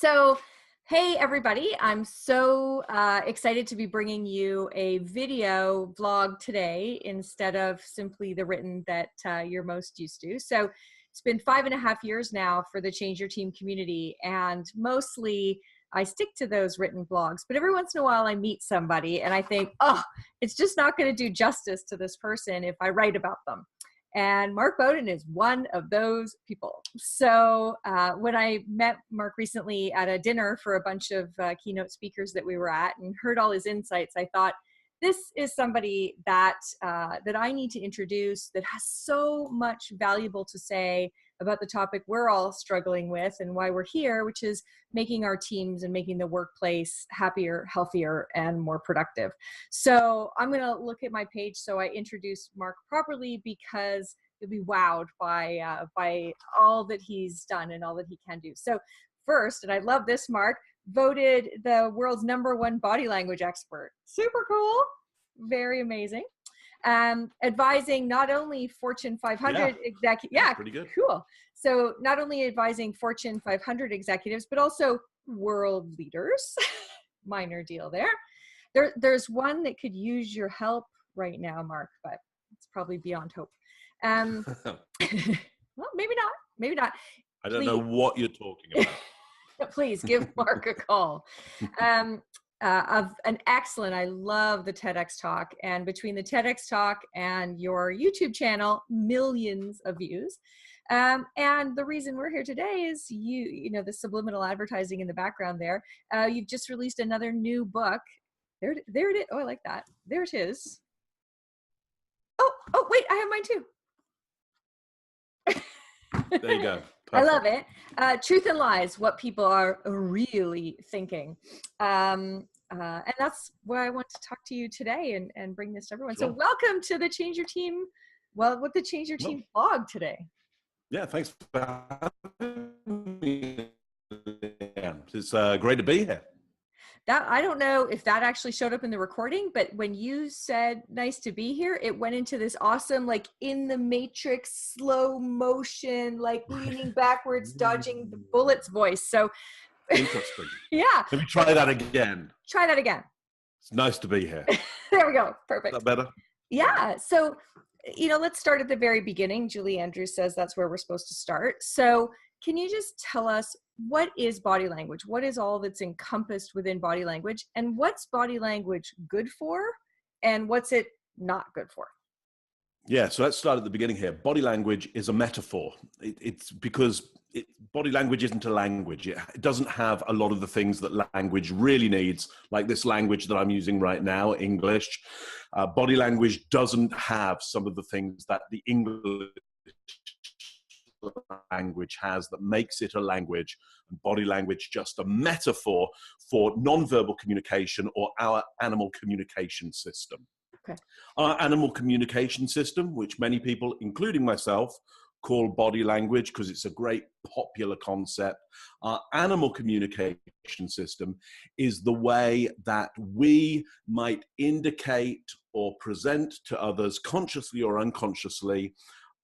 So, hey everybody, I'm so excited to be bringing you a video vlog today instead of simply the written that you're most used to. So, it's been 5.5 years now for the Change Your Team community, and mostly I stick to those written vlogs, but every once in a while I meet somebody and I think, oh, it's just not going to do justice to this person if I write about them. And Mark Bowden is one of those people. So when I met Mark recently at a dinner for a bunch of keynote speakers that we were at and heard all his insights, I thought, this is somebody that that I need to introduce that has so much valuable to say about the topic we're all struggling with and why we're here, which is making our teams and making the workplace happier, healthier, and more productive. So I'm going to look at my page so I introduce Mark properly, because you'll be wowed by all that he's done and all that he can do. So first, and I love this, Mark, voted the world's #1 body language expert. Super cool. Very amazing. Advising not only Fortune 500 executives. Yeah, pretty good. Cool. So not only advising Fortune 500 executives, but also world leaders. Minor deal there. There's one that could use your help right now, Mark, but it's probably beyond hope. Well, maybe not. Maybe not. I don't know what you're talking about. Please give Mark a call. Of an excellent, I love the TEDx talk, and between the TEDx talk and your YouTube channel, millions of views. And the reason we're here today is you know, the subliminal advertising in the background there. You've just released another new book. There it is. Oh, I like that. There it is. Oh, wait, I have mine too. There you go. Perfect. I love it. Truth and Lies, what people are really thinking. And that's why I want to talk to you today and bring this to everyone. Sure. So welcome to the Change Your Team, with the Change Your Team blog today. Yeah, thanks for having me. It's great to be here. That, I don't know if that actually showed up in the recording, but when you said nice to be here, it went into this awesome, like in the Matrix, slow motion, like leaning backwards, dodging the bullets voice. So interesting. Yeah. Let me try that again. Try that again. It's nice to be here. There we go. Perfect. Is that better? Yeah. So, you know, let's start at the very beginning. Julie Andrews says that's where we're supposed to start. So can you just tell us, what is body language? What is all that's encompassed within body language? And what's body language good for? And what's it not good for? Yeah, so let's start at the beginning here. Body language is a metaphor. It's because body language isn't a language. It doesn't have a lot of the things that language really needs, like this language that I'm using right now, English. Body language doesn't have some of the things that the English language has that makes it a language, and body language just a metaphor for nonverbal communication, or our animal communication system. Okay. Our animal communication system, which many people, including myself, call body language because it's a great popular concept. Our animal communication system is the way that we might indicate or present to others, consciously or unconsciously,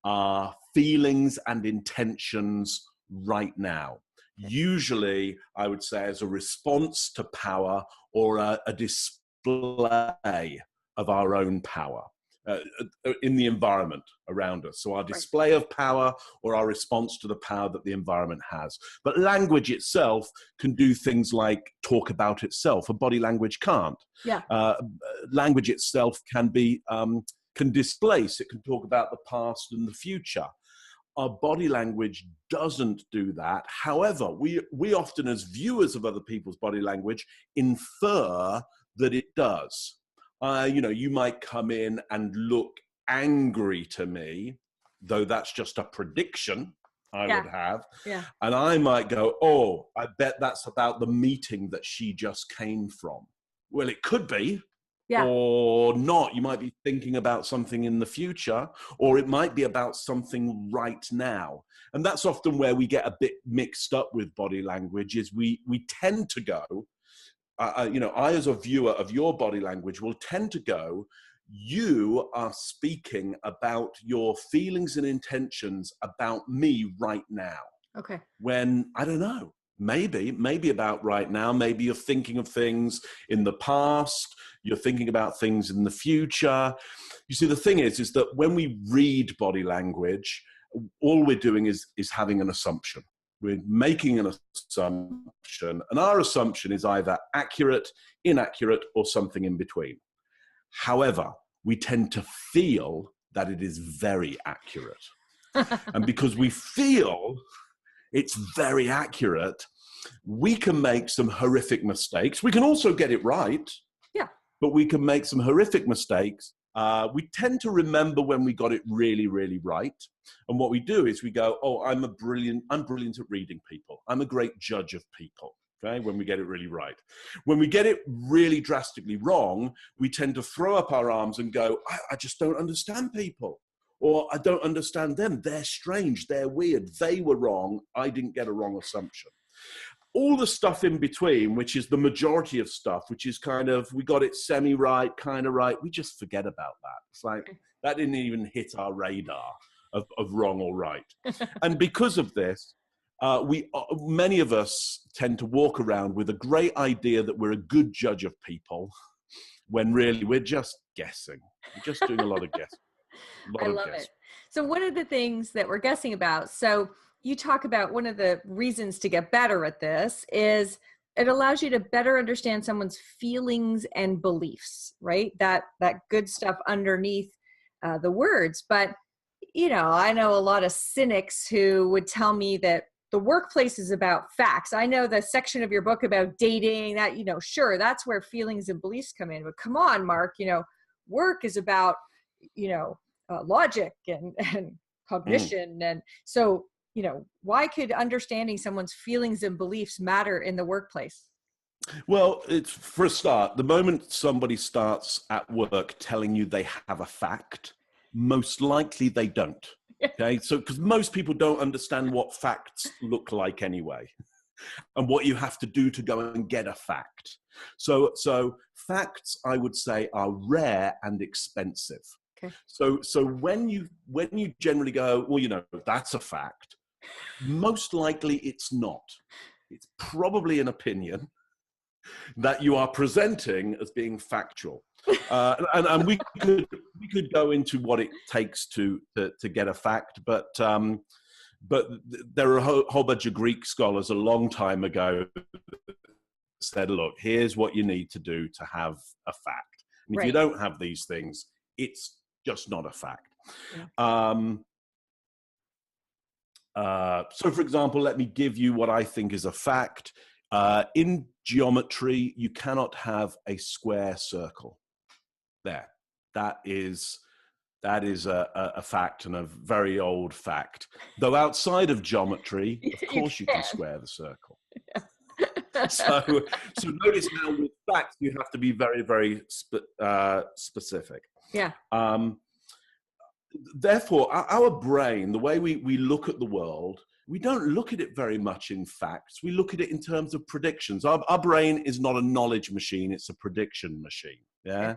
our feelings and intentions right now. Usually, I would say, as a response to power, or a display of our own power in the environment around us. So our display of power, or our response to the power that the environment has. But language itself can do things like talk about itself. A body language can't. Yeah. Language itself can be can displace. It can talk about the past and the future. Our body language doesn't do that. However, we often, as viewers of other people's body language, infer that it does. You know, you might come in and look angry to me, though that's just a prediction I would have. Yeah. And I might go, oh, I bet that's about the meeting that she just came from. Well, it could be. Yeah. Or not. You might be thinking about something in the future, or it might be about something right now. And that's often where we get a bit mixed up with body language, is we tend to go, you know, I as a viewer of your body language will tend to go, you are speaking about your feelings and intentions about me right now. Okay. When I don't know. maybe about right now. Maybe you're thinking of things in the past. You're thinking about things in the future. You see, the thing is that when we read body language, all we're doing is having an assumption. We're making an assumption, and our assumption is either accurate, inaccurate, or something in between. However, we tend to feel that it is very accurate. And because we feel it's very accurate, we can make some horrific mistakes. We can also get it right, Yeah. but we can make some horrific mistakes. We tend to remember when we got it really, really right. And what we do is we go, oh, I'm brilliant at reading people. I'm a great judge of people. Okay, when we get it really right. When we get it really drastically wrong, we tend to throw up our arms and go, I just don't understand people. Or I don't understand them. They're strange. They're weird. They were wrong. I didn't get a wrong assumption. All the stuff in between, which is the majority of stuff, which is kind of, we got it semi-right, kind of right, we just forget about that. It's like, that didn't even hit our radar of wrong or right. And because of this, many of us tend to walk around with a great idea that we're a good judge of people, when really we're just guessing. We're just doing a lot of guessing. I love it. So one of the things that we're guessing about, so you talk about one of the reasons to get better at this is it allows you to better understand someone's feelings and beliefs, right? That good stuff underneath the words. But, I know a lot of cynics who would tell me that the workplace is about facts. I know the section of your book about dating that, sure, that's where feelings and beliefs come in. But come on, Mark, work is about, logic and cognition. And so, why could understanding someone's feelings and beliefs matter in the workplace? Well, it's for a start, the moment somebody starts at work telling you they have a fact, most likely they don't. Okay, so because most people don't understand what facts look like anyway, and what you have to do to go and get a fact. So facts, I would say, are rare and expensive. Okay. So when you generally go, well, that's a fact, most likely it's not. It's probably an opinion that you are presenting as being factual. And we could go into what it takes to get a fact, but there are a whole bunch of Greek scholars a long time ago that said, look, here's what you need to do to have a fact. And if you don't have these things, it's just not a fact. Yeah. So, for example, let me give you what I think is a fact. In geometry, you cannot have a square circle. There, that is a fact, and a very old fact. Though outside of geometry, of course, you can square the circle. Yeah. So notice now with facts, you have to be very, very specific. Yeah. Therefore, our brain, the way we look at the world, we don't look at it very much in facts. We look at it in terms of predictions. Our brain is not a knowledge machine; it's a prediction machine. Yeah.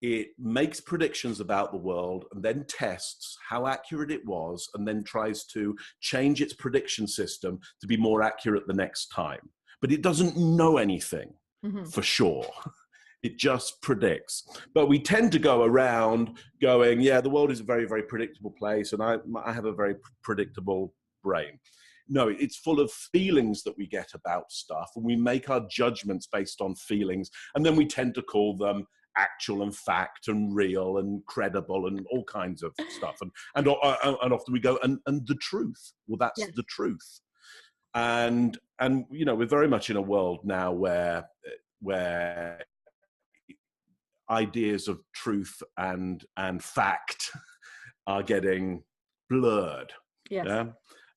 It makes predictions about the world and then tests how accurate it was, and then tries to change its prediction system to be more accurate the next time. But it doesn't know anything for sure. It just predicts. But we tend to go around going, yeah, the world is a very, very predictable place, and I have a very predictable brain. No, it's full of feelings that we get about stuff, and we make our judgments based on feelings, and then we tend to call them actual and fact and real and credible and all kinds of stuff. And often we go, and the truth. Well, that's the truth. And we're very much in a world now where ideas of truth and fact are getting blurred. Yes. Yeah.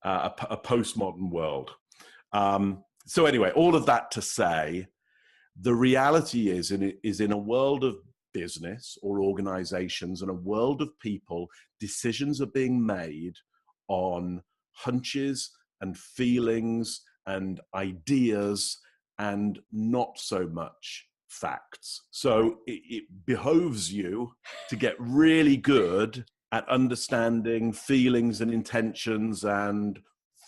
A postmodern world. So anyway, all of that to say, the reality is in a world of business or organizations and a world of people, decisions are being made on hunches and feelings and ideas and not so much facts. So it behoves you to get really good at understanding feelings and intentions and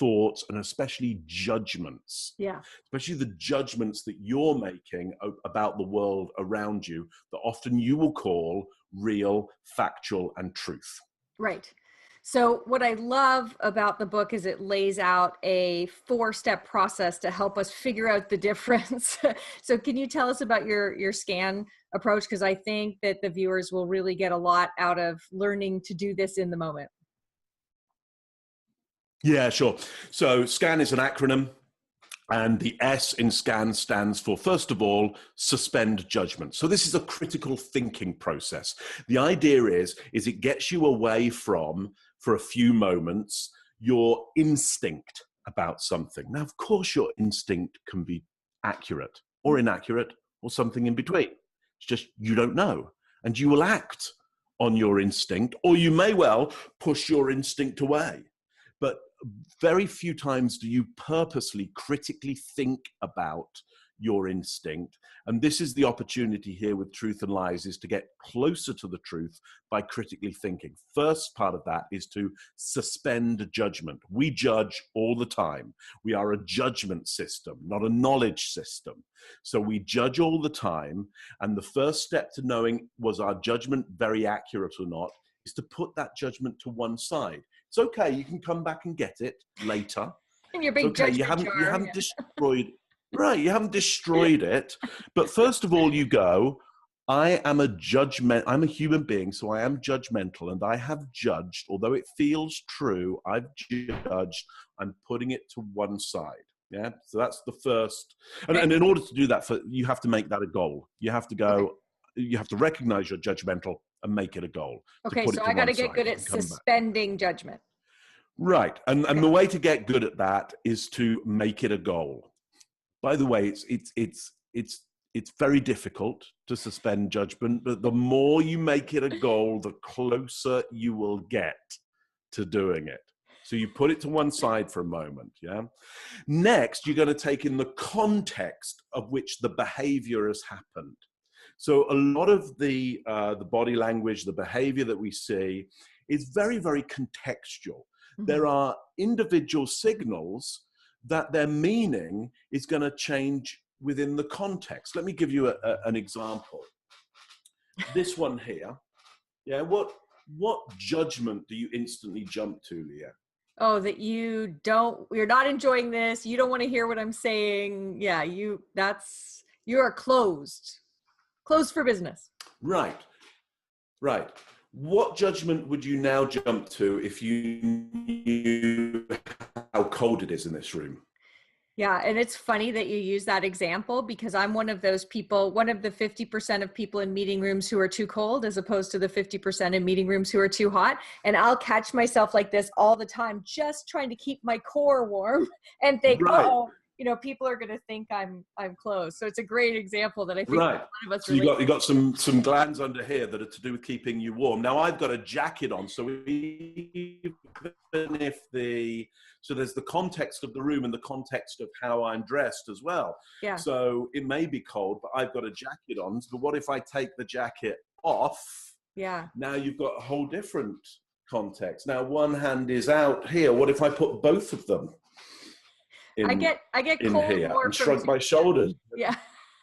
thoughts, and especially judgments. Yeah. Especially the judgments that you're making about the world around you that often you will call real, factual, and truth. Right. So what I love about the book is it lays out a 4-step process to help us figure out the difference. So can you tell us about your scan approach? Because I think that the viewers will really get a lot out of learning to do this in the moment. Yeah, sure. So SCAN is an acronym. And the S in SCAN stands for, first of all, suspend judgment. So this is a critical thinking process. The idea is it gets you away from, for a few moments, your instinct about something. Now, of course, your instinct can be accurate or inaccurate or something in between. It's just you don't know. And you will act on your instinct, or you may well push your instinct away. But very few times do you purposely critically think about your instinct. And this is the opportunity here with Truth and Lies, is to get closer to the truth by critically thinking. First part of that is to suspend judgment. We judge all the time. We are a judgment system, not a knowledge system. So we judge all the time. And the first step to knowing, was our judgment very accurate or not, is to put that judgment to one side. It's okay, you can come back and get it later. And your big Okay, you judgment haven't jar. destroyed, right, you haven't destroyed it. But first of all, you go, I'm a human being, so I am judgmental, and I have judged, although it feels true, I've judged, I'm putting it to one side. Yeah, so that's the first. And in order to do that, you have to make that a goal. You have to go, you have to recognize you're judgmental and make it a goal. Okay, so I got to get good at suspending judgment. Right. And the way to get good at that is to make it a goal. By the way, it's very difficult to suspend judgment, but the more you make it a goal, the closer you will get to doing it. So you put it to one side for a moment, yeah? Next, you're going to take in the context of which the behavior has happened. So a lot of the body language, the behavior that we see is very, very contextual. Mm-hmm. There are individual signals that their meaning is going to change within the context. Let me give you an example. This one here, yeah, what judgment do you instantly jump to, Leah? Oh, that you're not enjoying this. You don't want to hear what I'm saying. Yeah, you are closed for business. Right. What judgment would you now jump to if you knew how cold it is in this room? Yeah, and it's funny that you use that example, because I'm one of those people, one of the 50% of people in meeting rooms who are too cold, as opposed to the 50% in meeting rooms who are too hot. And I'll catch myself like this all the time, just trying to keep my core warm and think, right. Oh, people are going to think I'm closed. So it's a great example that I think right. A lot of us so you got some glands under here that are to do with keeping you warm. Now I've got a jacket on, so even if so there's the context of the room and the context of how I'm dressed as well. Yeah. So it may be cold, but I've got a jacket on. But what if I take the jacket off? Yeah. Now you've got a whole different context. Now one hand is out here. What if I put both of them? I get cold here more and shrug my shoulders. Yeah.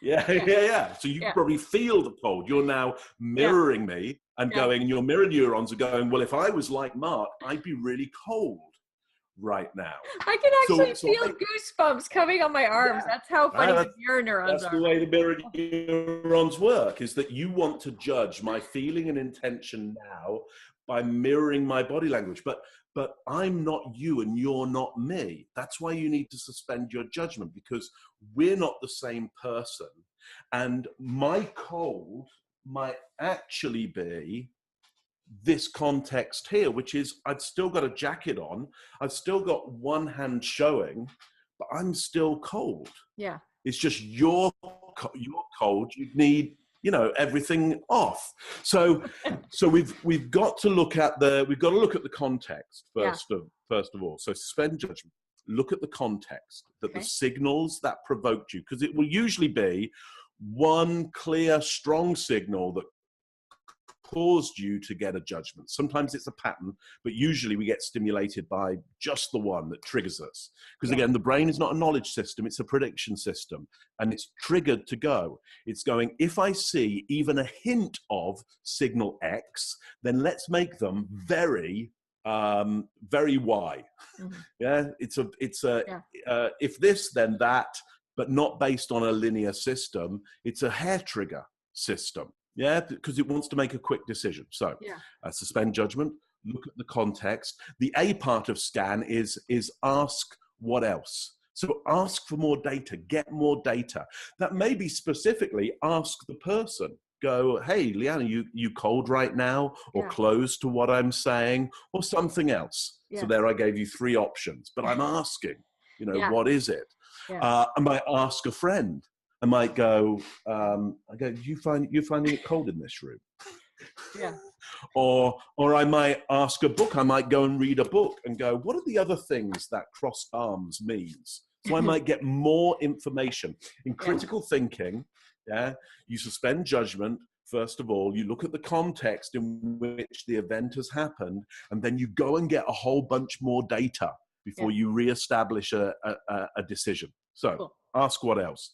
Yeah. So you probably feel the cold. You're now mirroring me and going, and your mirror neurons are going, well, if I was like Mark, I'd be really cold right now. I can actually feel goosebumps coming on my arms. Yeah. That's how funny the mirror neurons are. That's the way the mirror neurons work, is that you want to judge my feeling and intention now by mirroring my body language. But I'm not you and you're not me. That's why you need to suspend your judgment, because we're not the same person. And my cold might actually be this context here, which is I've still got a jacket on. I've still got one hand showing, but I'm still cold. Yeah. It's just you're cold. You need everything off. So we've got to look at the context first of all. So suspend judgment. Look at the context, the signals that provoked you, because it will usually be one clear, strong signal that caused you to get a judgment. Sometimes it's a pattern, but usually we get stimulated by just the one that triggers us. Because again, the brain is not a knowledge system, it's a prediction system, and it's triggered to go. It's going, if I see even a hint of signal X, then let's make them very Y. Yeah, if this, then that, but not based on a linear system. It's a hair trigger system. Yeah, because it wants to make a quick decision. So suspend judgment, look at the context. The A part of scan is ask what else. So ask for more data, get more data. That may be specifically ask the person. Go, hey, Leanna, you cold right now, or close to what I'm saying, or something else. So there I gave you 3 options, but I'm asking, what is it? I might ask a friend. I might go, you're finding it cold in this room? Or I might ask a book. I might go and read a book and go, what are the other things that crossed arms means? So I might get more information. In critical thinking, you suspend judgment. First of all, you look at the context in which the event has happened, and then you go and get a whole bunch more data before you reestablish a decision. So ask what else.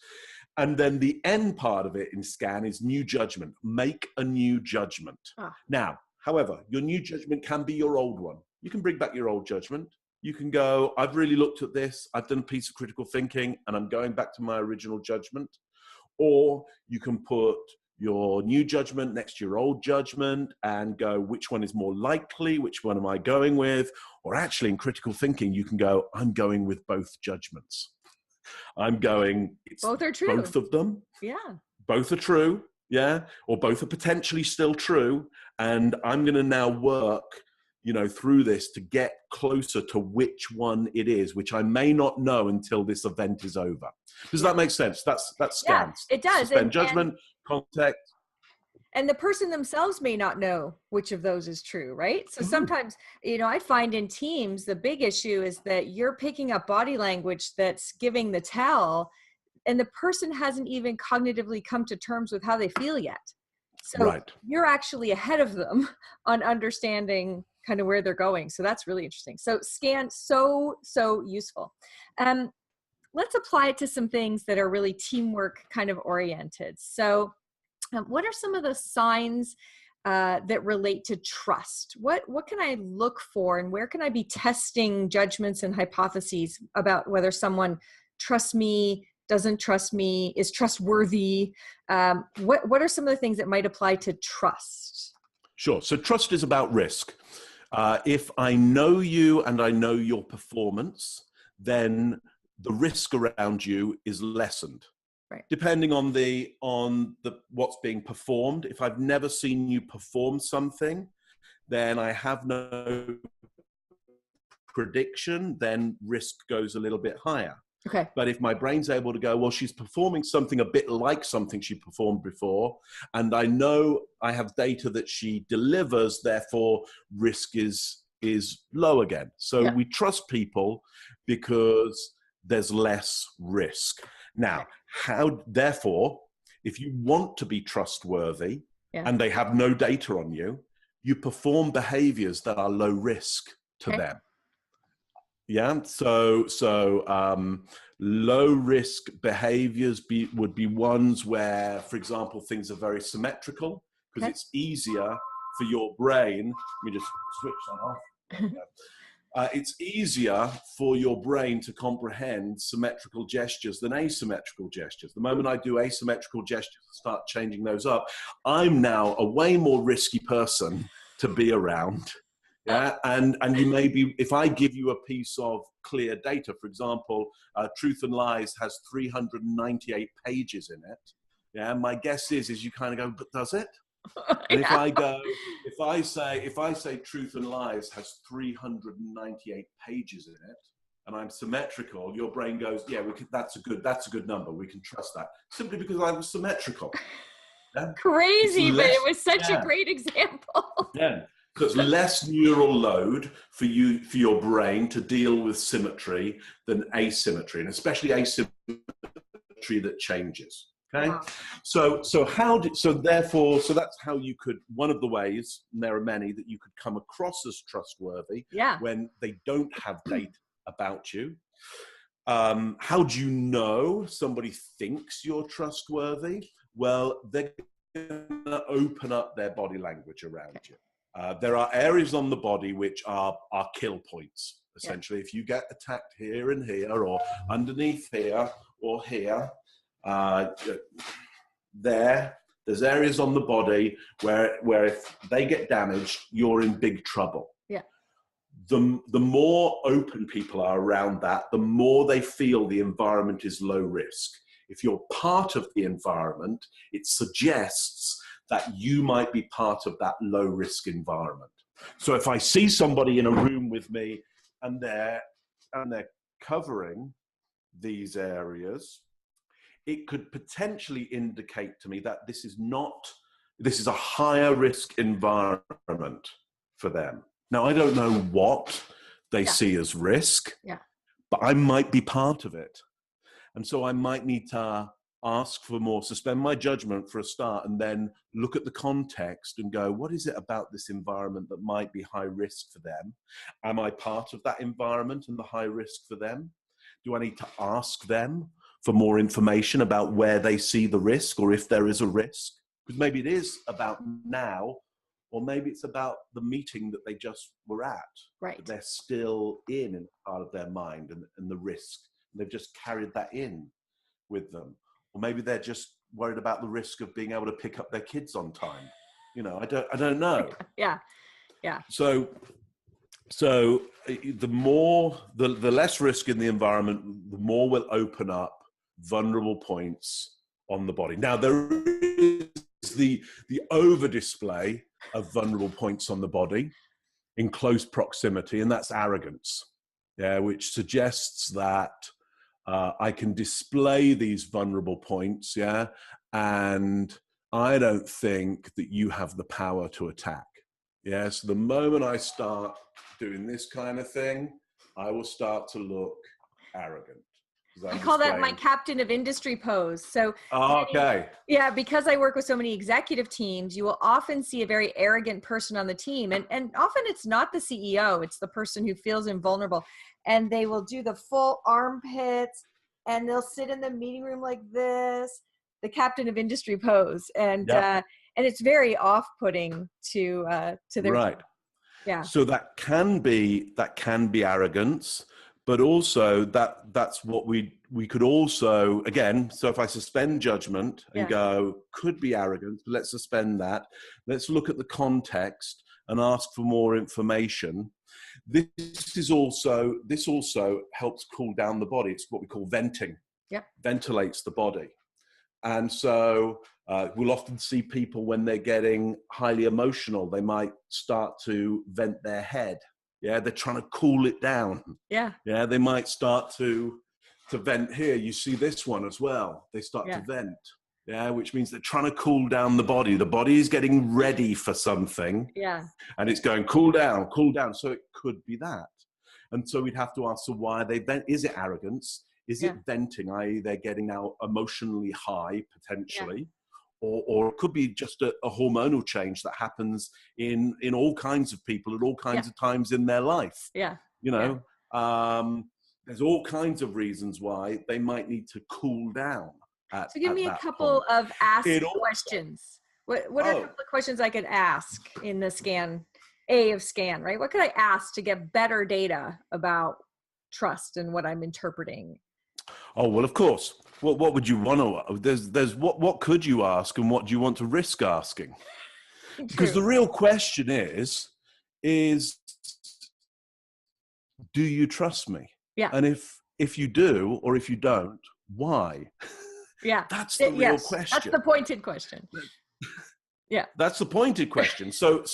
And then the end part of it in scan is new judgment. Make a new judgment. Now, however, your new judgment can be your old one. You can bring back your old judgment. You can go, I've really looked at this. I've done a piece of critical thinking, and I'm going back to my original judgment. Or you can put your new judgment next to your old judgment and go, which one is more likely? Which one am I going with? Or actually in critical thinking, you can go, I'm going with both judgments. I'm going, both are true. Both of them. Yeah. Both are true. Yeah. Or both are potentially still true. And I'm going to now work, through this to get closer to which one it is, which I may not know until this event is over. Does that make sense? That's scans. Yeah, it does. Suspend judgment, context. And the person themselves may not know which of those is true, right? So sometimes, I find in teams, the big issue is that you're picking up body language that's giving the tell, and the person hasn't even cognitively come to terms with how they feel yet. So you're actually ahead of them on understanding kind of where they're going. So that's really interesting. So scan, so useful. Let's apply it to some things that are really teamwork kind of oriented. So what are some of the signs that relate to trust? What can I look for, and where can I be testing judgments and hypotheses about whether someone trusts me, doesn't trust me, is trustworthy? What are some of the things that might apply to trust? Sure. So trust is about risk. If I know you and I know your performance, then the risk around you is lessened. Depending on the what's being performed. If I've never seen you perform something, then I have no prediction, then risk goes a little bit higher. Okay. But if my brain's able to go, well, she's performing something a bit like something she performed before, and I know I have data that she delivers, therefore risk is low again. So we trust people because there's less risk. Now, therefore, if you want to be trustworthy and they have no data on you, you perform behaviors that are low risk to them. Yeah. So low risk behaviors would be ones where, for example, things are very symmetrical, because it's easier for your brain. Let me just switch that off. It's easier for your brain to comprehend symmetrical gestures than asymmetrical gestures. The moment I do asymmetrical gestures and start changing those up, I'm now a way more risky person to be around. Yeah, and you may be, if I give you a piece of clear data, for example, Truth and Lies has 398 pages in it. Yeah, my guess is you kind of go, but does it? And if I say Truth and Lies has 398 pages in it, and I'm symmetrical, your brain goes, yeah, that's a good number. We can trust that, simply because I was symmetrical. Yeah? Crazy, but it was such a great example. Yeah. So it's less neural load for your brain to deal with symmetry than asymmetry, and especially asymmetry that changes. Okay. Wow. So that's how you could, one of the ways, and there are many, that you could come across as trustworthy Yeah. when they don't have data about you. How do you know somebody thinks you're trustworthy? Well, they're going to open up their body language around you. There are areas on the body which are kill points, essentially. If you get attacked here and here, or underneath here or here, there's areas on the body where if they get damaged, you're in big trouble. Yeah. The more open people are around that, the more they feel the environment is low risk. If you're part of the environment, it suggests that you might be part of that low risk environment. So if I see somebody in a room with me and they're covering these areas, it could potentially indicate to me that this is a higher risk environment for them. Now, I don't know what they see as risk, but I might be part of it. And so I might need to ask for more, suspend my judgment for a start, and then look at the context and go, what is it about this environment that might be high risk for them? Am I part of that environment and the high risk for them? Do I need to ask them for more information about where they see the risk, or if there is a risk? Because maybe it is about now, or maybe it's about the meeting that they just were at. Right. They're still in part of their mind and the risk. They've just carried that in with them. Or maybe they're just worried about the risk of being able to pick up their kids on time. I don't know. Yeah. So the less risk in the environment, the more will open up vulnerable points on the body. Now, there is the over display of vulnerable points on the body in close proximity, and that's arrogance, which suggests that I can display these vulnerable points, and I don't think that you have the power to attack. So the moment I start doing this kind of thing, I will start to look arrogant. I call that my captain of industry pose. So, okay. Because I work with so many executive teams, you will often see a very arrogant person on the team. And often it's not the CEO, it's the person who feels invulnerable. And they will do the full armpits, and they'll sit in the meeting room like this, the captain of industry pose. And it's very off-putting to their right. team. Yeah. So that can be arrogance. But also that's what we could also, again, so if I suspend judgment and go, could be arrogance, but let's suspend that. Let's look at the context and ask for more information. This also helps cool down the body. It's what we call venting. Ventilates the body. And so we'll often see people when they're getting highly emotional, they might start to vent their head. They're trying to cool it down. They might start to vent here. You see this one as well. They start to vent, which means they're trying to cool down the body. The body is getting ready for something. And it's going, cool down, cool down. So it could be that. And so we'd have to ask, so why they vent? Is it arrogance? Is it venting, i.e. they're getting now emotionally high, potentially? Or it could be just a hormonal change that happens in all kinds of people at all kinds of times in their life. There's all kinds of reasons why they might need to cool down. So give me a couple of questions. What are a couple of questions I could ask in the scan, A of scan, right? What could I ask to get better data about trust and what I'm interpreting? Oh, well, of course. What would you want to? There's what could you ask, and what do you want to risk asking? Because the real question is do you trust me? And if you do, or if you don't, why? That's the real question. That's the pointed question. That's the pointed question. So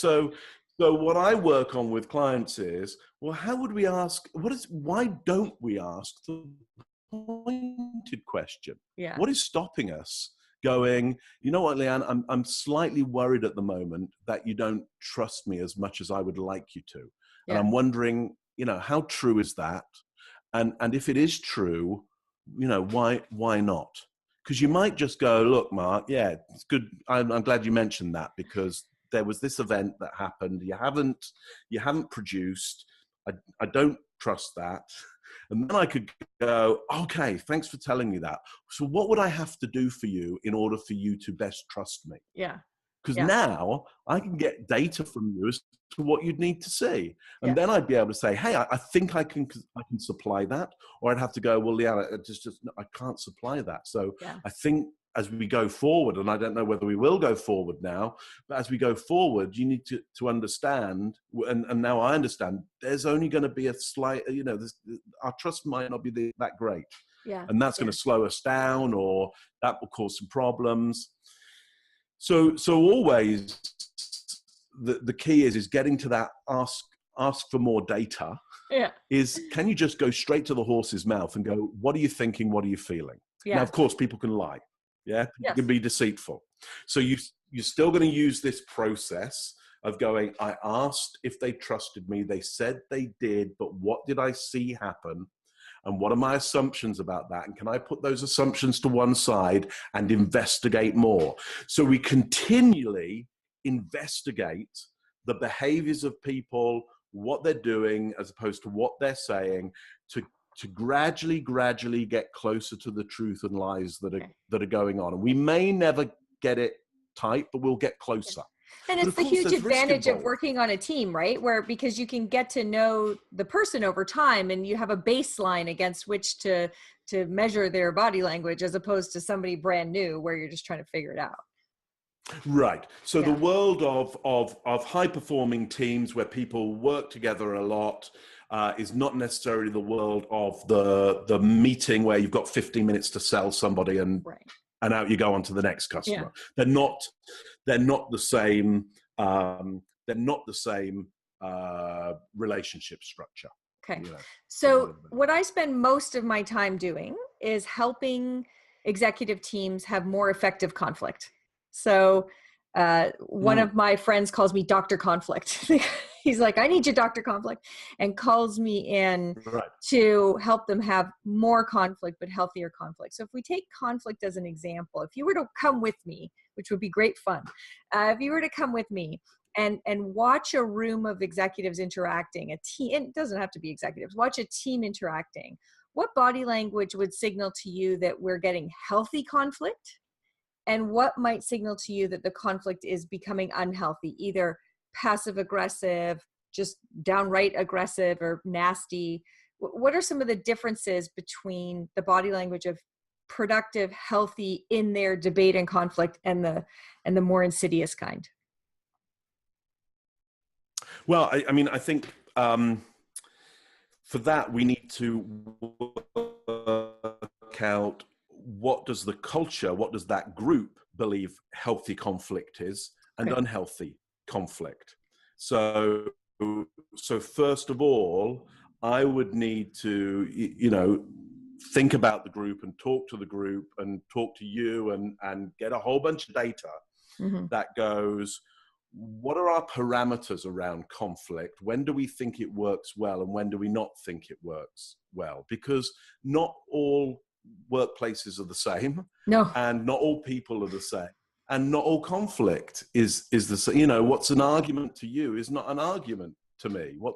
what I work on with clients is, well, how would we ask? Why don't we ask the pointed question? What is stopping us going, you know what, Leanne, I'm slightly worried at the moment that you don't trust me as much as I would like you to. And I'm wondering, how true is that? And if it is true, why not? Because you might just go, look, Mark, yeah, it's good. I'm glad you mentioned that, because there was this event that happened. You haven't produced. I don't trust that. And then I could go, okay, thanks for telling me that. So what would I have to do for you in order for you to best trust me? Yeah. Because Yeah. now I can get data from you as to what you'd need to see. And Yeah. then I'd be able to say, hey, I think I can supply that. Or I'd have to go, well, Leanna, I can't supply that. So Yeah. I think as we go forward, and I don't know whether we will go forward now, but as we go forward, you need to understand, and now I understand, there's only going to be a slight, our trust might not be that great. Yeah. And that's going to slow us down, or that will cause some problems. So always the key is getting to that ask for more data. Yeah. Is, can you just go straight to the horse's mouth and go, what are you thinking? What are you feeling? Yeah. Now, of course, people can lie. Yeah. People Yes. can be deceitful. So you're still going to use this process of going, I asked if they trusted me. They said they did, but what did I see happen? And what are my assumptions about that? And can I put those assumptions to one side and investigate more? So we continually investigate the behaviors of people, what they're doing, as opposed to what they're saying, to gradually get closer to the truth and lies that are going on. And we may never get it tight, but we'll get closer. And But it's of the course, huge there's risk advantage of involved. working on a team, right? Because you can get to know the person over time, and you have a baseline against which to measure their body language, as opposed to somebody brand new where you're just trying to figure it out. Right. So Yeah. the world of high performing teams where people work together a lot is not necessarily the world of the meeting where you've got 15 minutes to sell somebody and Right. and out you go on to the next customer. Yeah. They're not the same. They're not the same relationship structure. Okay. You know, So what I spend most of my time doing is helping executive teams have more effective conflict. So one of my friends calls me Dr. Conflict. He's like, I need you, Dr. Conflict, and calls me in to help them have more conflict, but healthier conflict. So if we take conflict as an example, if you were to come with me, which would be great fun, if you were to come with me and watch a room of executives interacting, a team, it doesn't have to be executives, watch a team interacting, what body language would signal to you that we're getting healthy conflict? And what might signal to you that the conflict is becoming unhealthy, either passive aggressive, just downright aggressive, or nasty? What are some of the differences between the body language of productive, healthy in their debate and conflict, and the more insidious kind? Well, I mean, I think for that we need to work out, what does the culture, what does that group believe healthy conflict is, and unhealthy conflict. So first of all, I would need to, think about the group and talk to the group and talk to you and get a whole bunch of data that goes, what are our parameters around conflict? When do we think it works well, and when do we not think it works well? Because not all workplaces are the same. No. And not all people are the same. And not all conflict is the same. What's an argument to you is not an argument to me. What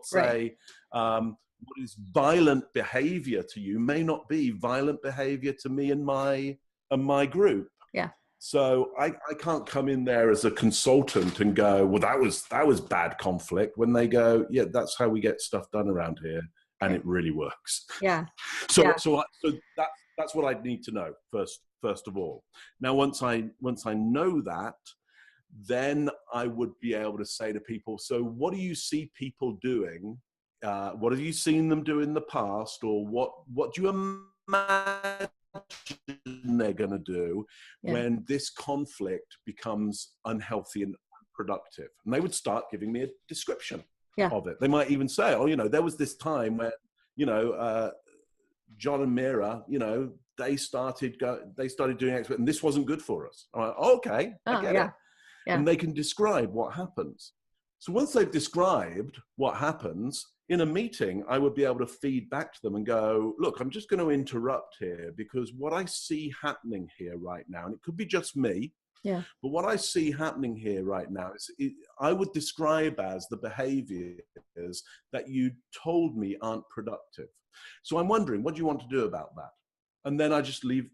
is violent behavior to you may not be violent behavior to me and my group. Yeah. So I can't come in there as a consultant and go, well, that was bad conflict, when they go, yeah, that's how we get stuff done around here, and it really works. Yeah. So that's what I'd need to know first of all. Now, once I know that, then I would be able to say to people, so what do you see people doing? What have you seen them do in the past, or what do you imagine they're going to do when this conflict becomes unhealthy and unproductive? And they would start giving me a description of it. They might even say, oh, there was this time when, John and Mira, they started doing X, and this wasn't good for us. I'm like, okay, I get it. Yeah. And they can describe what happens. So once they've described what happens, in a meeting, I would be able to feed back to them and go, look, I'm just going to interrupt here because what I see happening here right now, and it could be just me, Yeah. but what I see happening here right now I would describe as the behaviors that you told me aren't productive. So I'm wondering, what do you want to do about that? And then I just leave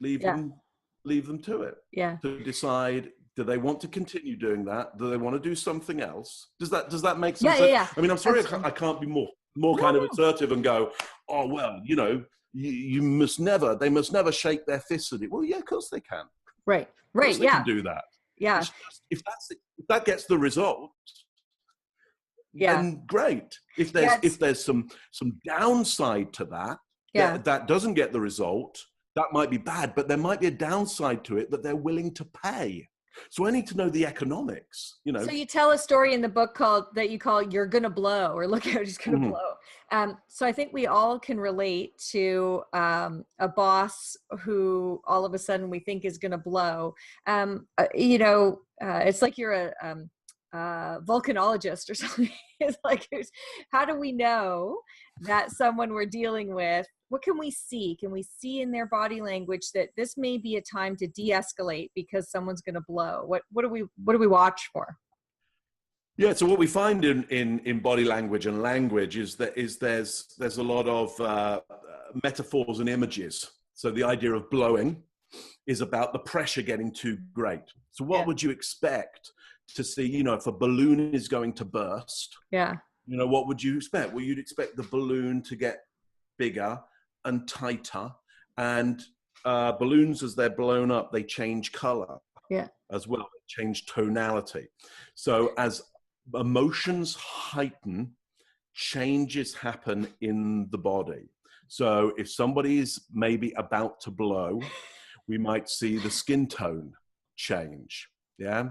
them to it, to decide, do they want to continue doing that? Do they want to do something else? Does that make some sense? Yeah. I mean, I'm sorry, I can't be more kind of assertive and go, oh, well, they must never shake their fists at it. Well, yeah, of course they can. Right. Of course they can do that. Yeah. Just, if that gets the result, then great. If there's some downside to that doesn't get the result, that might be bad, but there might be a downside to it that they're willing to pay. So I need to know the economics, So you tell a story in the book that you call "You're Gonna Blow" or "Look Out, He's Gonna Blow." So I think we all can relate to a boss who all of a sudden we think is gonna blow. It's like you're a volcanologist or something. It's like, how do we know that someone we're dealing with, what can we see? Can we see in their body language that this may be a time to de-escalate because someone's going to blow? What do we watch for? Yeah, so what we find in body language and language is there's a lot of metaphors and images. So the idea of blowing is about the pressure getting too great. So what would you expect to see, if a balloon is going to burst? Yeah. What would you expect? Well, you'd expect the balloon to get bigger and tighter, and balloons, as they're blown up, they change color as well. They change tonality. So as emotions heighten, changes happen in the body. So if somebody's maybe about to blow, we might see the skin tone change. Yeah.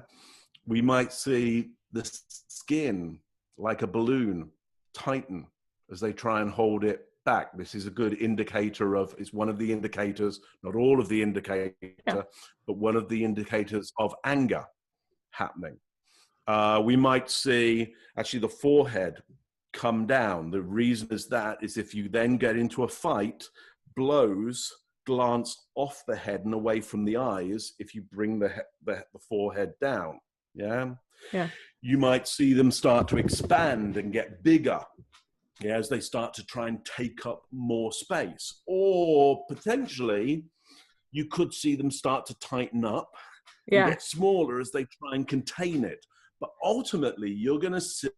We might see the skin, like a balloon, tighten as they try and hold it back. This is a good indicator it's one of the indicators, not all of the indicator, but one of the indicators of anger happening. We might see actually the forehead come down. The reason is if you then get into a fight, blows glance off the head and away from the eyes if you bring the forehead down. Yeah. You might see them start to expand and get bigger, as they start to try and take up more space. Or potentially, you could see them start to tighten up and get smaller as they try and contain it. But ultimately, you're going to see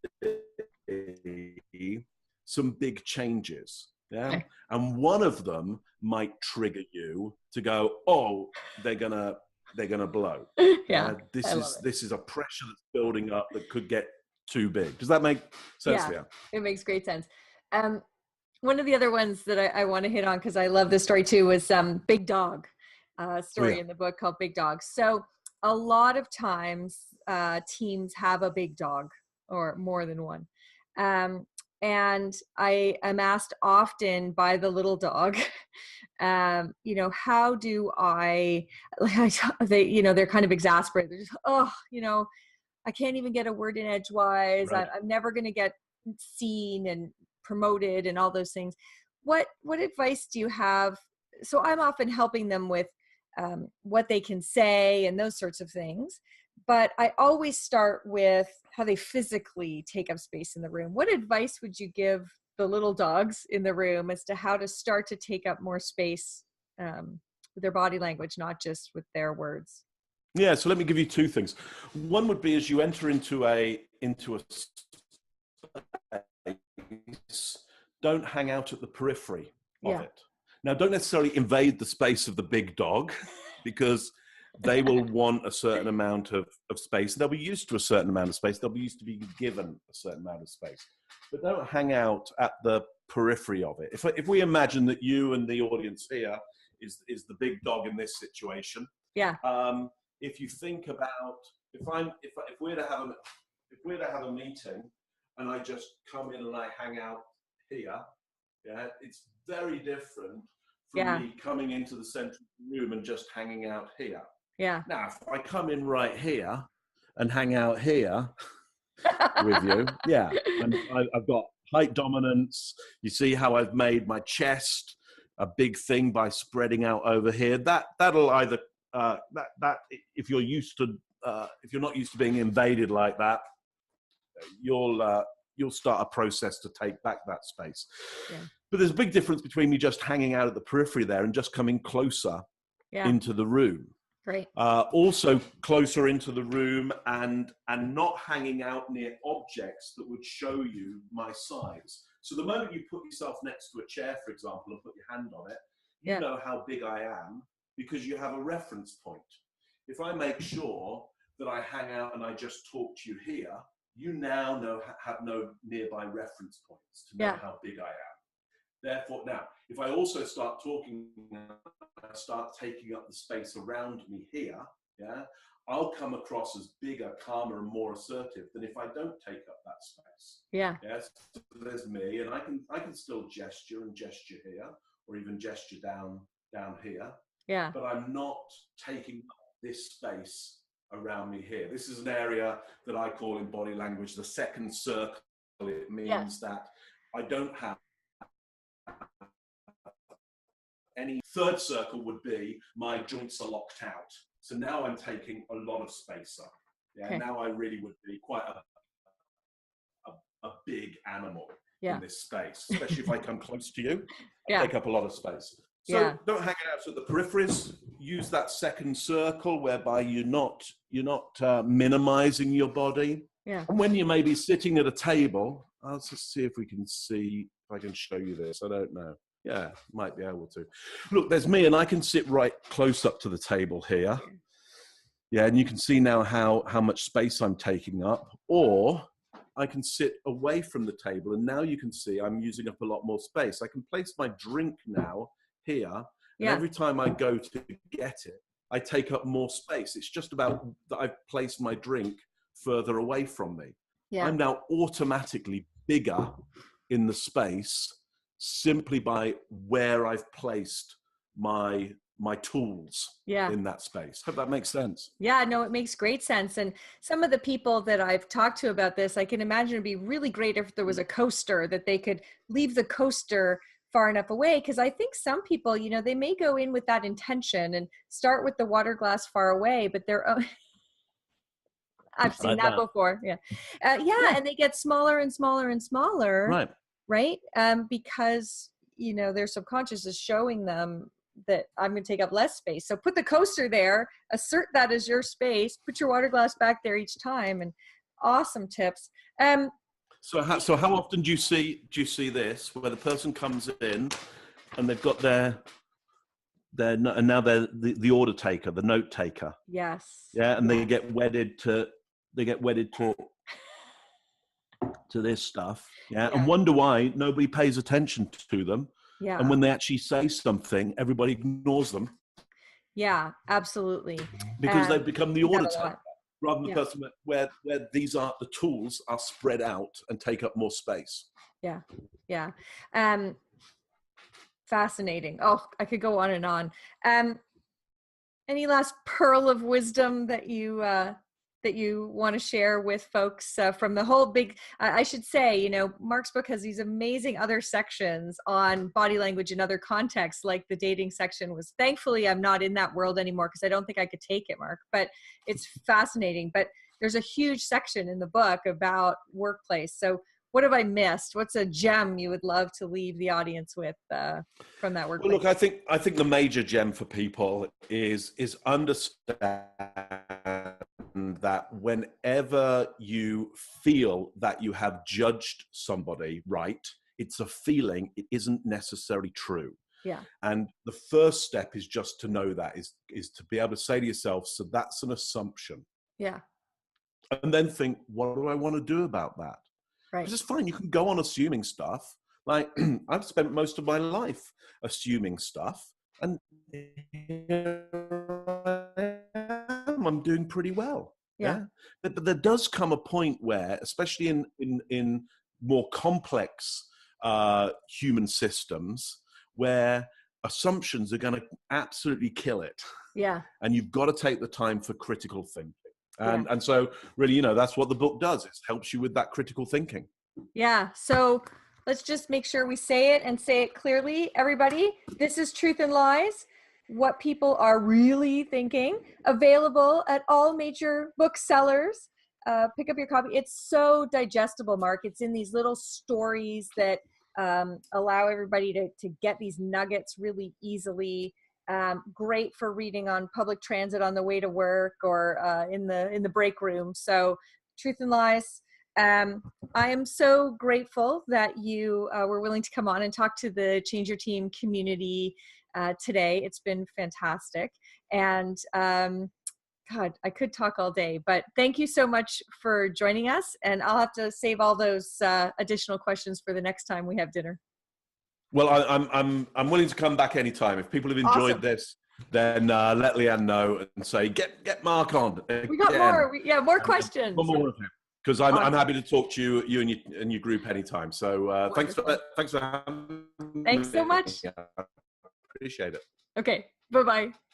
some big changes. Yeah. And one of them might trigger you to go, oh, they're gonna blow. This is a pressure that's building up that could get too big. Does that make sense? Yeah, it makes great sense. One of the other ones that I want to hit on, because I love this story too, was Big Dog story in the book called Big Dog. So a lot of times teams have a big dog or more than one. And I am asked often by the little dog, how do they're kind of exasperated. They're just, I can't even get a word in edgewise. Right. I'm never going to get seen and promoted and all those things. What advice do you have? So I'm often helping them with what they can say and those sorts of things. But I always start with how they physically take up space in the room. What advice would you give the little dogs in the room as to how to start to take up more space with their body language, not just with their words? Yeah, so let me give you two things. One would be as you enter into a space, don't hang out at the periphery of it. Now, don't necessarily invade the space of the big dog because they will want a certain amount of space. They'll be used to a certain amount of space. They'll be used to being given a certain amount of space. But don't hang out at the periphery of it. If we imagine that you and the audience here is the big dog in this situation. Yeah. If you think about if we're to have a meeting and I just come in and I hang out here, it's very different from me coming into the central room and just hanging out here. Yeah. Now, if I come in right here and hang out here with you, and I've got height dominance. You see how I've made my chest a big thing by spreading out over here. That'll either that if you're not used to being invaded like that, you'll start a process to take back that space. Yeah. But there's a big difference between me just hanging out at the periphery there and just coming closer into the room. Great. Also closer into the room and not hanging out near objects that would show you my size. So the moment you put yourself next to a chair, for example, and put your hand on it, you know how big I am because you have a reference point. If I make sure that I hang out and I just talk to you here, you now have no nearby reference points to know how big I am. Therefore, now, if I also start talking, I start taking up the space around me here, I'll come across as bigger, calmer, and more assertive than if I don't take up that space. Yes, so there's me, and I can still gesture here, or even gesture down here. But I'm not taking up this space around me here. This is an area that I call in body language the second circle. It means that I don't have any. Third circle would be my joints are locked out. So now I'm taking a lot of space up. Now I really would be quite a big animal in this space, especially if I come close to you. I take up a lot of space. So don't hang out at the peripheries. Use that second circle whereby you're not minimizing your body. And when you may be sitting at a table, I'll just see if I can show you this. I don't know. Yeah, might be able to. Look, there's me, and I can sit right close up to the table here. Yeah, and you can see now how much space I'm taking up. Or I can sit away from the table, and now you can see I'm using up a lot more space. I can place my drink now here, and every time I go to get it, I take up more space. It's just about that I've placed my drink further away from me. I'm now automatically bigger in the space simply by where I've placed my tools in that space. Hope that makes sense. Yeah, no, it makes great sense. And some of the people that I've talked to about this, I can imagine it'd be really great if there was a coaster that they could leave the coaster far enough away. Because I think some people, they may go in with that intention and start with the water glass far away, but they're I've seen that before. And they get smaller and smaller and smaller. Right. Because, their subconscious is showing them that I'm going to take up less space. So put the coaster there, assert that as your space, put your water glass back there each time. And awesome tips. So how often do you see this where the person comes in and they've got their and now they're the order taker, the note taker. Yes. Yeah. And they get wedded to this stuff, and wonder why nobody pays attention to them. And when they actually say something, everybody ignores them. Yeah, absolutely. Because they've become the order taker rather than the person where these are the tools are spread out and take up more space. Yeah. Fascinating. Oh, I could go on and on. Any last pearl of wisdom that you want to share with folks from the whole big, I should say, Mark's book has these amazing other sections on body language in other contexts, like the dating section was. Thankfully, I'm not in that world anymore because I don't think I could take it, Mark, but it's fascinating. But there's a huge section in the book about workplace. So what have I missed? What's a gem you would love to leave the audience with from that workplace? Well, look, I think the major gem for people is understand that whenever you feel that you have judged somebody right, it's a feeling, it isn't necessarily true. And the first step is just to know that is to be able to say to yourself, so that's an assumption. And then think, what do I want to do about that? Because it's fine, you can go on assuming stuff. Like I've spent most of my life assuming stuff, and I'm doing pretty well. But there does come a point where, especially in more complex human systems, where assumptions are going to absolutely kill it. And you've got to take the time for critical thinking. And so really, that's what the book does. It helps you with that critical thinking. Yeah. So let's just make sure we say it and say it clearly. Everybody, this is Truth and Lies, what people are really thinking. Available at all major booksellers. Pick up your copy. It's so digestible, Mark. It's in these little stories that allow everybody to get these nuggets really easily. Great for reading on public transit on the way to work or in the break room. So Truth and Lies. I am so grateful that you were willing to come on and talk to the Change Your Team community today. It's been fantastic. And God, I could talk all day, but thank you so much for joining us. And I'll have to save all those additional questions for the next time we have dinner. Well, I'm willing to come back anytime. If people have enjoyed Awesome. this, then let Leanne know and say, get Mark on again. We got more. Yeah, more And questions. more of him. Because I'm Awesome. happy to talk to you and your group anytime. So thanks for having me. Thanks so much. I appreciate it. Okay. Bye-bye.